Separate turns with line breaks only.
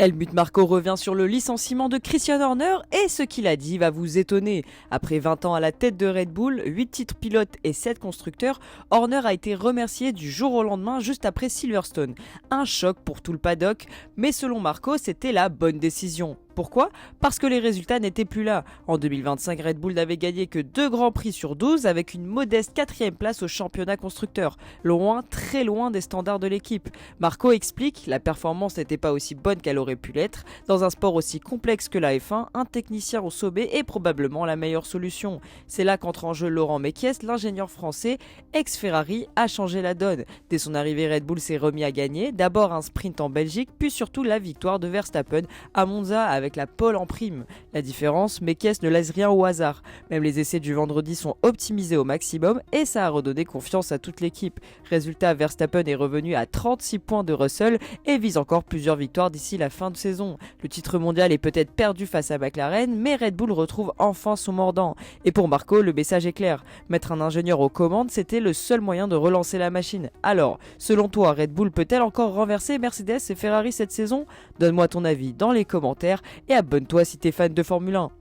Helmut Marko revient sur le licenciement de Christian Horner et ce qu'il a dit va vous étonner. Après 20 ans à la tête de Red Bull, 8 titres pilotes et 7 constructeurs, Horner a été remercié du jour au lendemain juste après Silverstone. Un choc pour tout le paddock, mais selon Marko, c'était la bonne décision. Pourquoi? Parce que les résultats n'étaient plus là. En 2025, Red Bull n'avait gagné que 2 grands prix sur 12 avec une modeste 4e place au championnat constructeur. Loin, très loin des standards de l'équipe. Marko explique, la performance n'était pas aussi bonne qu'elle aurait pu l'être. Dans un sport aussi complexe que la F1, un technicien au sommet est probablement la meilleure solution. C'est là qu'entre en jeu Laurent Mekies, l'ingénieur français, ex-Ferrari, a changé la donne. Dès son arrivée, Red Bull s'est remis à gagner. D'abord un sprint en Belgique, puis surtout la victoire de Verstappen à Monza avec la pole en prime. La différence, Mekies ne laisse rien au hasard. Même les essais du vendredi sont optimisés au maximum et ça a redonné confiance à toute l'équipe. Résultat, Verstappen est revenu à 36 points de Russell et vise encore plusieurs victoires d'ici la fin de saison. Le titre mondial est peut-être perdu face à McLaren, mais Red Bull retrouve enfin son mordant. Et pour Marko, le message est clair. Mettre un ingénieur aux commandes, c'était le seul moyen de relancer la machine. Alors, selon toi, Red Bull peut-elle encore renverser Mercedes et Ferrari cette saison? Donne-moi ton avis dans les commentaires et abonne-toi si t'es fan de Formule 1.